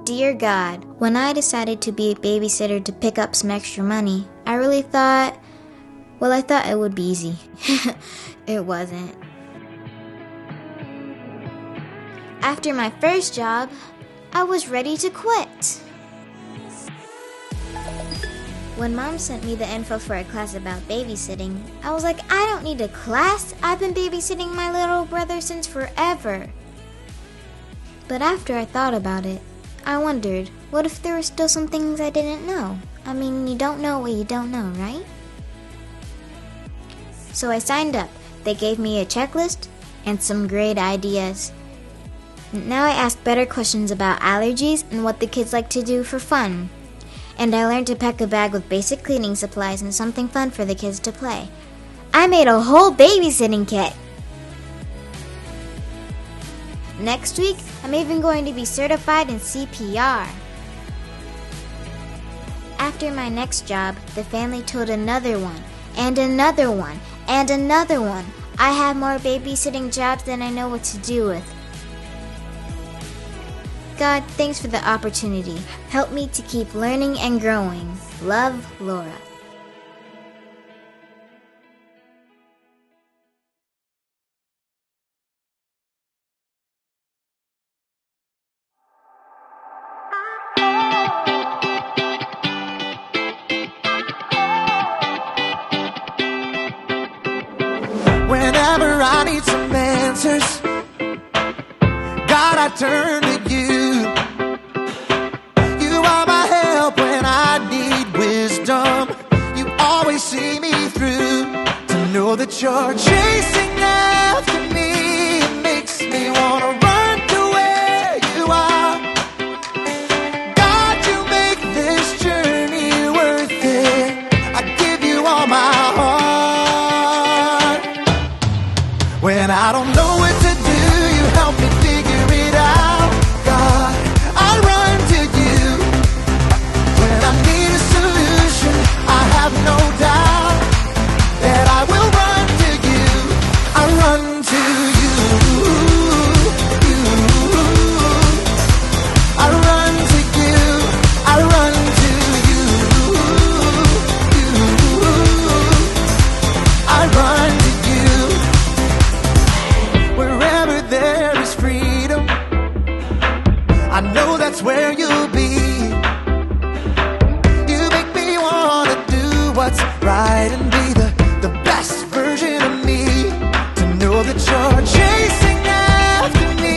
Dear God, when I decided to be a babysitter to pick up some extra money, I really thought, I thought it would be easy. It wasn't. After my first job, I was ready to quit. When Mom sent me the info for a class about babysitting, I was like, I don't need a class. I've been babysitting my little brother since forever. But after I thought about it, I wondered, what if there were still some things I didn't know? I mean, you don't know what you don't know, right? So I signed up. They gave me a checklist and some great ideas. Now I ask better questions about allergies and what the kids like to do for fun. And I learned to pack a bag with basic cleaning supplies and something fun for the kids to play. I made a whole babysitting kit. Next week, I'm even going to be certified in CPR. After my next job, the family told another one, and another one, and another one. I have more babysitting jobs than I know what to do with. God, thanks for the opportunity. Help me to keep learning and growing. Love, Laura. Whenever I need some answers, God, I turn to you. You are my help when I need wisdom. You always see me through. To know that you're chasing after me, it makes me wanna run to where you are. God, you make this journey worth it. I give you all my heart. When I don't know what to do, you help me figure it out. God, I run to you. When I need a solution, I have no doubt that I will run to you. I run to you. I run to you. I run to you. I run to you. Wherever there is freedom, I know that's where you'll be. You make me wanna do what's right and be the best version of me. To know that you're chasing after me,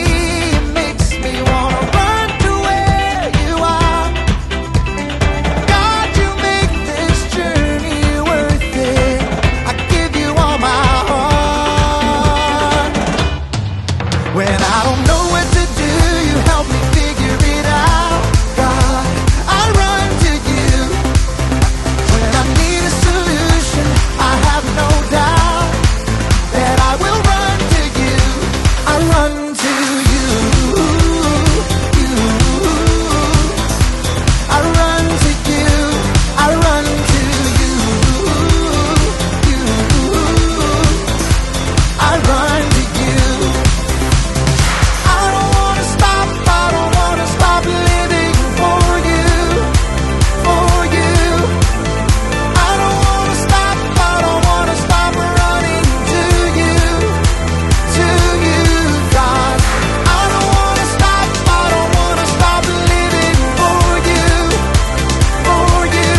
it makes me wanna run to where you are. God, you make this journey worth it. I give you all my heart. When I don't know what to do, you help me figure it out. God, I run to you. When I need a solution, I have no doubt that I will run to you. I run to you. I run to you. I run to you. I run to you. I don't wanna stop, I don't wanna stop living for you, for you. I don't wanna stop, I don't wanna stop running to you, God. I don't wanna stop, I don't wanna stop living for you, for you.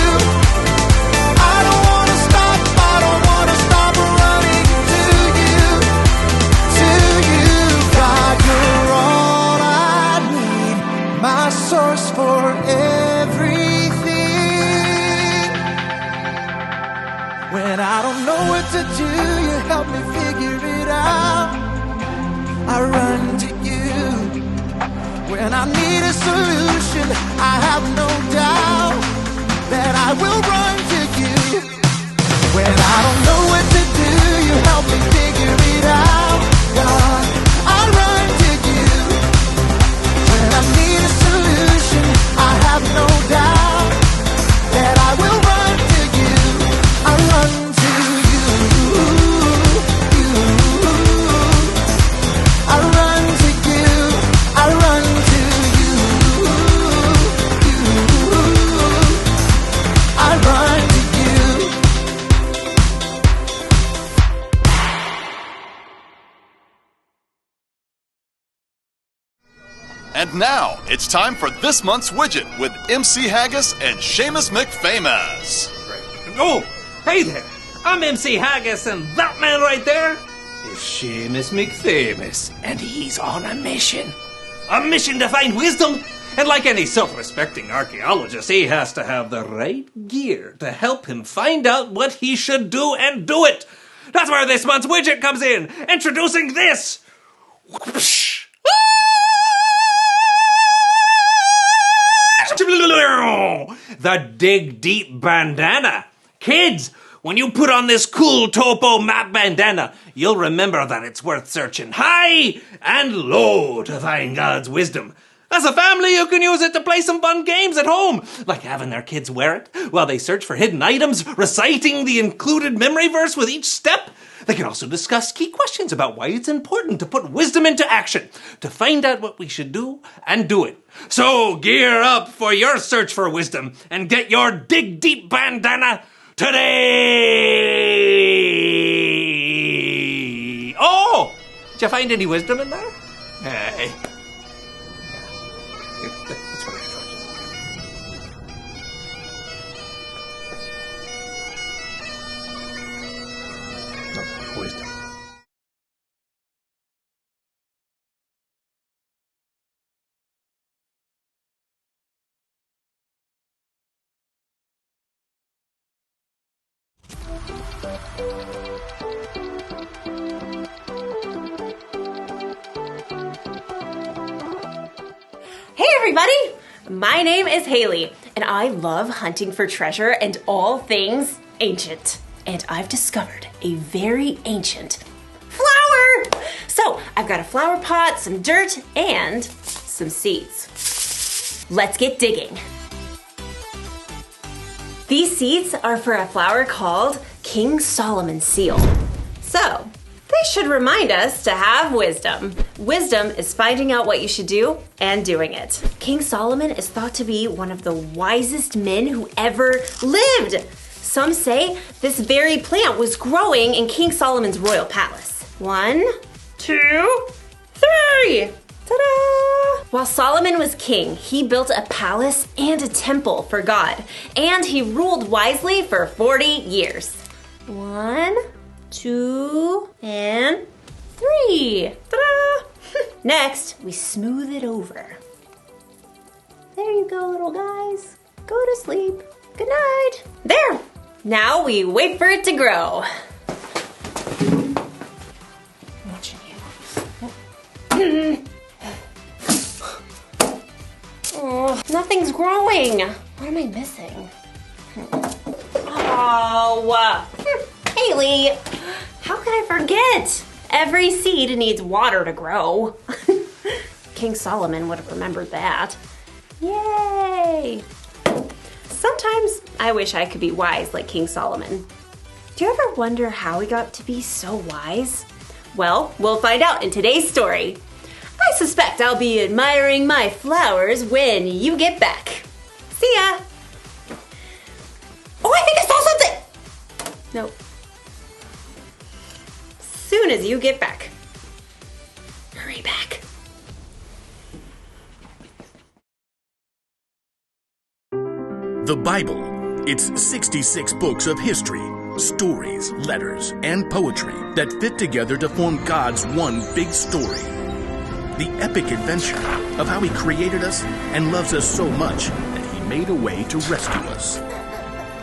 I don't wanna stop, I don't wanna stop running to you, God. You're all I need, my source for everything. When I don't know what to do, you help me figure it out. I run to you. When I need a solution, I have no doubt that I will run to you. When I don't know what to do, you help me figure it out. God, I run to you. When I need a solution, I have no doubt that I will run to you. I run to you. I run to you. I run to you. And now, it's time for this month's widget with MC Haggis and Seamus McFamous. Oh, hey there. I'm MC Haggis, and that man right there is Seamus McFamous. And he's on a mission. A mission to find wisdom. And like any self-respecting archaeologist, he has to have the right gear to help him find out what he should do and do it. That's where this month's widget comes in. Introducing this. The Dig Deep Bandana. Kids, when you put on this cool topo map bandana, you'll remember that it's worth searching high and low to find God's wisdom. As a family, you can use it to play some fun games at home, like having their kids wear it while they search for hidden items, reciting the included memory verse with each step. They can also discuss key questions about why it's important to put wisdom into action, to find out what we should do and do it. So gear up for your search for wisdom and get your Dig Deep Bandana today. Oh, did you find any wisdom in there? Hey. That's what I thought. No, wisdom. Hey everybody! My name is Haley, and I love hunting for treasure and all things ancient. And I've discovered a very ancient flower! So, I've got a flower pot, some dirt, and some seeds. Let's get digging. These seeds are for a flower called King Solomon's seal. So, they should remind us to have wisdom. Wisdom is finding out what you should do and doing it. King Solomon is thought to be one of the wisest men who ever lived. Some say this very plant was growing in King Solomon's royal palace. 1, 2, 3! Ta-da! While Solomon was king, he built a palace and a temple for God, and he ruled wisely for 40 years. 1, 2, and 3. Ta-da! Next, we smooth it over. There you go, little guys. Go to sleep. Good night. There! Now we wait for it to grow. I'm watching you. Oh, nothing's growing. What am I missing? Oh, Haley, how could I forget? Every seed needs water to grow. King Solomon would have remembered that. Yay! Sometimes I wish I could be wise like King Solomon. Do you ever wonder how he got to be so wise? Well, we'll find out in today's story. I suspect I'll be admiring my flowers when you get back. See ya! Oh, I think I saw something! Nope. Soon as you get back. Hurry back. The Bible. It's 66 books of history, stories, letters, and poetry that fit together to form God's one big story. The epic adventure of how He created us and loves us so much that He made a way to rescue us.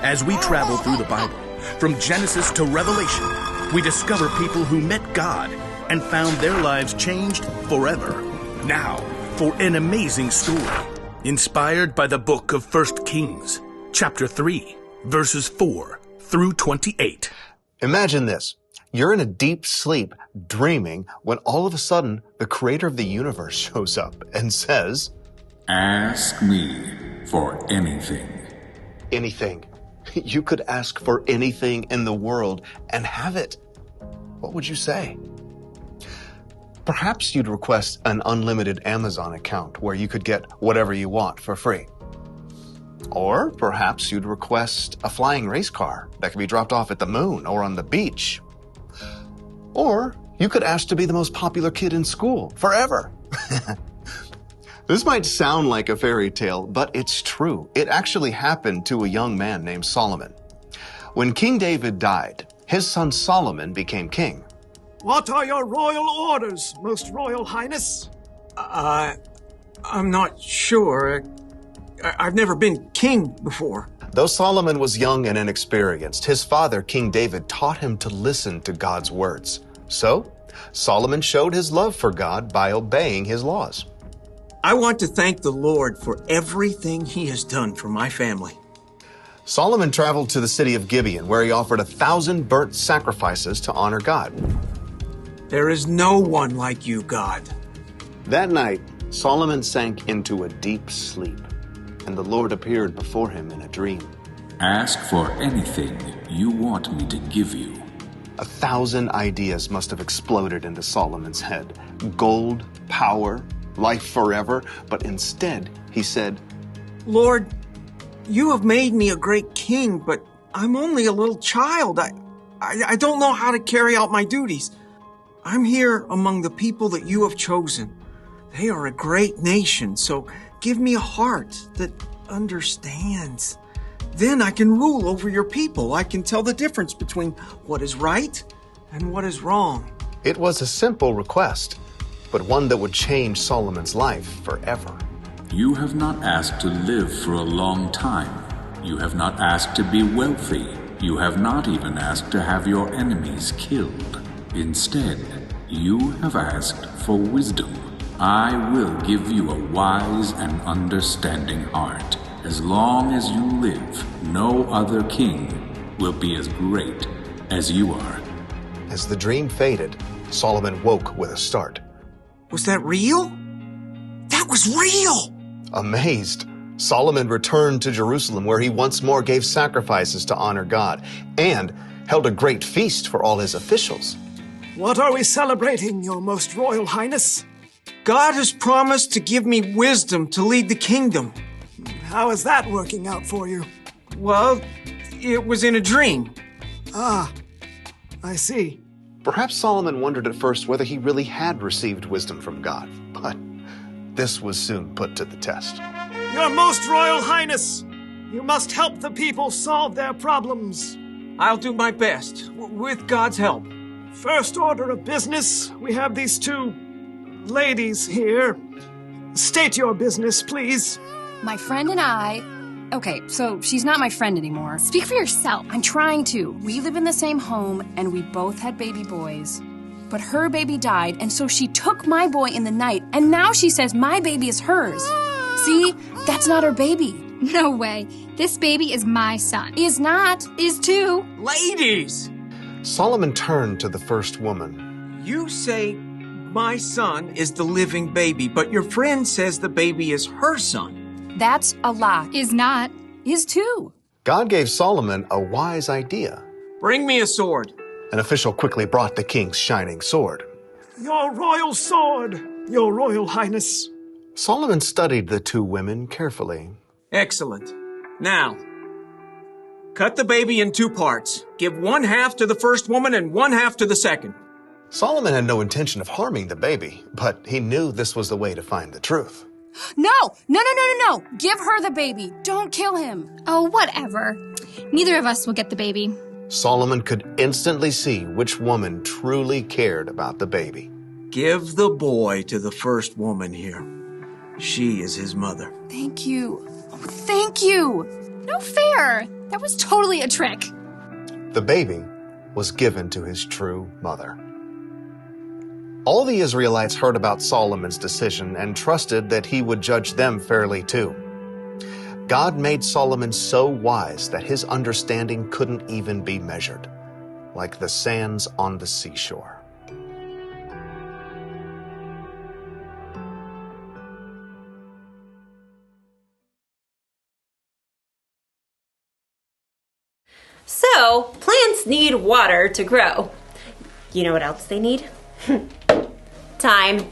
As we travel through the Bible, from Genesis to Revelation, we discover people who met God and found their lives changed forever. Now, for an amazing story, inspired by the book of 1 Kings, chapter 3, verses 4 through 28. Imagine this. You're in a deep sleep, dreaming, when all of a sudden, the creator of the universe shows up and says, "Ask me for anything." Anything. You could ask for anything in the world and have it. What would you say? Perhaps you'd request an unlimited Amazon account where you could get whatever you want for free. Or perhaps you'd request a flying race car that could be dropped off at the moon or on the beach. Or you could ask to be the most popular kid in school forever. This might sound like a fairy tale, but it's true. It actually happened to a young man named Solomon. When King David died, his son Solomon became king. What are your royal orders, Most Royal Highness? I'm not sure. I've never been king before. Though Solomon was young and inexperienced, his father, King David, taught him to listen to God's words. So, Solomon showed his love for God by obeying his laws. I want to thank the Lord for everything he has done for my family. Solomon traveled to the city of Gibeon, where he offered 1,000 burnt sacrifices to honor God. There is no one like you, God. That night, Solomon sank into a deep sleep, and the Lord appeared before him in a dream. Ask for anything you want me to give you. 1,000 ideas must have exploded into Solomon's head. Gold, power, life forever. But instead, he said, Lord, you have made me a great king, but I'm only a little child. I don't know how to carry out my duties. I'm here among the people that you have chosen. They are a great nation, so give me a heart that understands. Then I can rule over your people. I can tell the difference between what is right and what is wrong. It was a simple request, but one that would change Solomon's life forever. You have not asked to live for a long time. You have not asked to be wealthy. You have not even asked to have your enemies killed. Instead, you have asked for wisdom. I will give you a wise and understanding heart. As long as you live, no other king will be as great as you are. As the dream faded, Solomon woke with a start. Was that real? That was real! Amazed, Solomon returned to Jerusalem, where he once more gave sacrifices to honor God and held a great feast for all his officials. What are we celebrating, Your Most Royal Highness? God has promised to give me wisdom to lead the kingdom. How is that working out for you? Well, it was in a dream. Ah, I see. Perhaps Solomon wondered at first whether he really had received wisdom from God, but this was soon put to the test. Your Most Royal Highness, you must help the people solve their problems. I'll do my best, with God's help. First order of business, we have these two ladies here. State your business, please. My friend and I... Okay, so she's not my friend anymore. Speak for yourself. I'm trying to. We live in the same home, and we both had baby boys. But her baby died, and so she took my boy in the night, and now she says my baby is hers. See? That's not her baby. No way. This baby is my son. Is not. Is too. Ladies! Solomon turned to the first woman. You say my son is the living baby, but your friend says the baby is her son. That's a lie. Is not. Is too. God gave Solomon a wise idea. Bring me a sword. An official quickly brought the king's shining sword. Your royal sword, Your Royal Highness. Solomon studied the two women carefully. Excellent. Now, cut the baby in 2 parts. Give 1/2 to the first woman and 1/2 to the second. Solomon had no intention of harming the baby, but he knew this was the way to find the truth. No! Give her the baby. Don't kill him. Oh, whatever. Neither of us will get the baby. Solomon could instantly see which woman truly cared about the baby. Give the boy to the first woman here. She is his mother. Thank you. Oh, thank you. No fair. That was totally a trick. The baby was given to his true mother. All the Israelites heard about Solomon's decision and trusted that he would judge them fairly too. God made Solomon so wise that his understanding couldn't even be measured, like the sands on the seashore. So, plants need water to grow. You know what else they need? Time.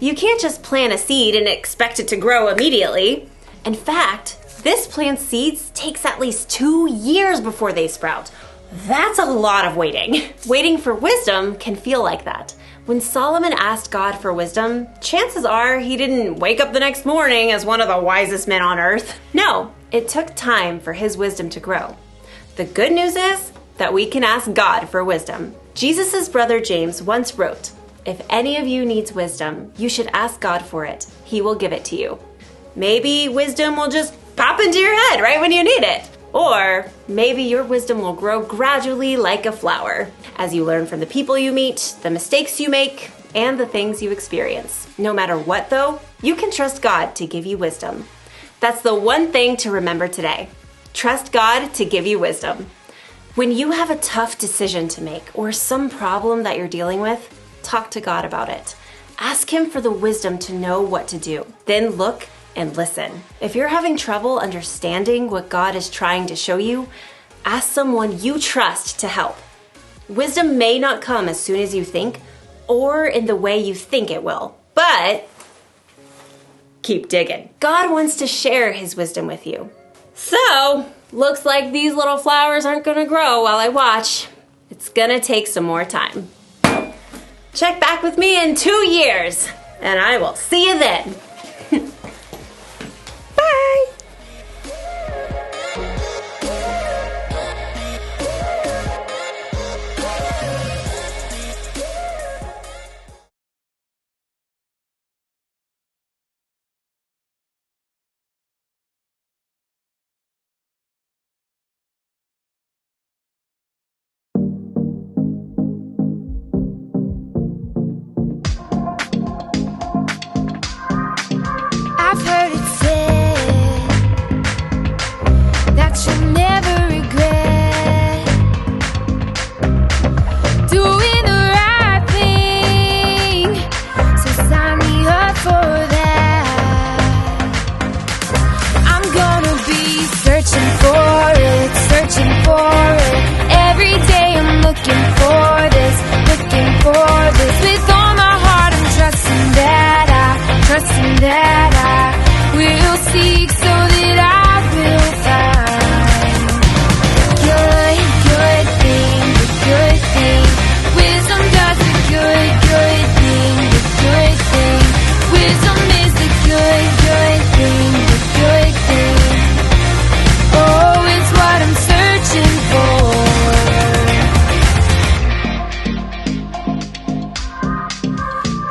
You can't just plant a seed and expect it to grow immediately. In fact, this plant's seeds takes at least 2 years before they sprout. That's a lot of waiting. Waiting for wisdom can feel like that. When Solomon asked God for wisdom, chances are he didn't wake up the next morning as one of the wisest men on earth. No, it took time for his wisdom to grow. The good news is that we can ask God for wisdom. Jesus' brother James once wrote, "If any of you needs wisdom, you should ask God for it. He will give it to you." Maybe wisdom will just pop into your head right when you need it. Or maybe your wisdom will grow gradually like a flower as you learn from the people you meet, the mistakes you make, and the things you experience. No matter what though, you can trust God to give you wisdom. That's the one thing to remember today. Trust God to give you wisdom. When you have a tough decision to make or some problem that you're dealing with, talk to God about it. Ask Him for the wisdom to know what to do. Then look and listen. If you're having trouble understanding what God is trying to show you, ask someone you trust to help. Wisdom may not come as soon as you think or in the way you think it will, but keep digging. God wants to share His wisdom with you. So, looks like these little flowers aren't gonna grow while I watch. It's gonna take some more time. Check back with me in 2 years, and I will see you then. Bye! I've heard it said that you'll never regret doing the right thing, so sign me up for that. I'm gonna be searching for it, every day I'm looking for this, with all my heart I'm trusting that I will seek so that I will find good thing, the good thing. Wisdom does the good thing, the good thing. Wisdom is the good thing, the good thing. Oh, it's what I'm searching for.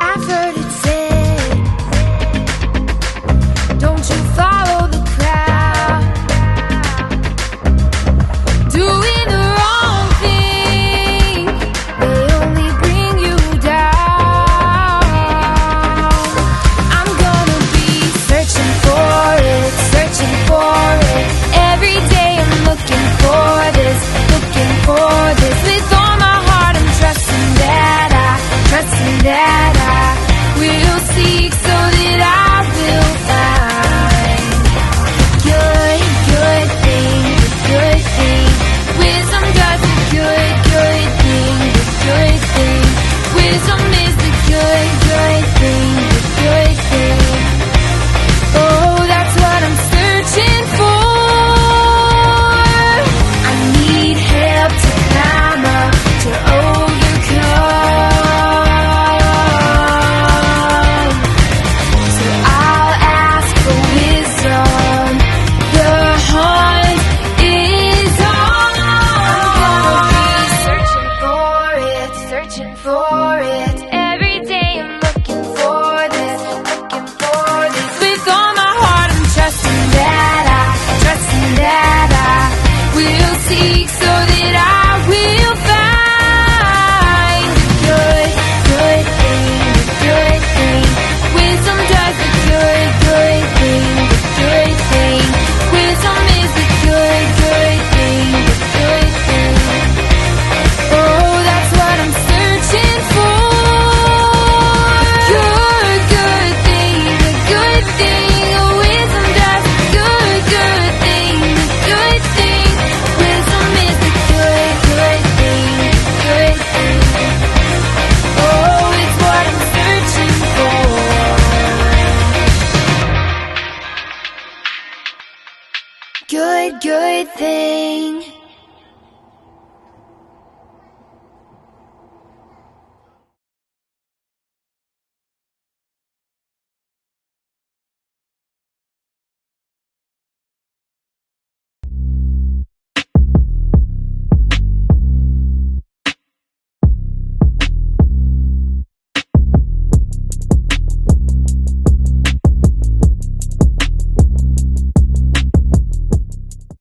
I've heard it said, don't you follow the crowd, doing the wrong thing, they only bring you down. I'm gonna be searching for it, every day I'm looking for this, with all my heart I'm trusting that I will seek so that I will find good thing, the good thing. Wisdom does the good thing, the good thing. Wisdom is the good thing, the good thing. Oh, that's what I'm searching for. I need help to climb up, to overcome. So I'll ask for wisdom. The hunt is on. I'm gonna be searching for it. Every day I'm looking for this. With all my heart I'm trusting that I will seek so that I will find good thing, the good thing. Wisdom does the good thing, the good thing. Wisdom is the good thing, the good thing. Oh, that's what I'm searching for. Good thing, the good thing. Wisdom does the good thing, the good thing. Wisdom is the good thing, the good thing. Oh, it's what I'm searching for. Good thing.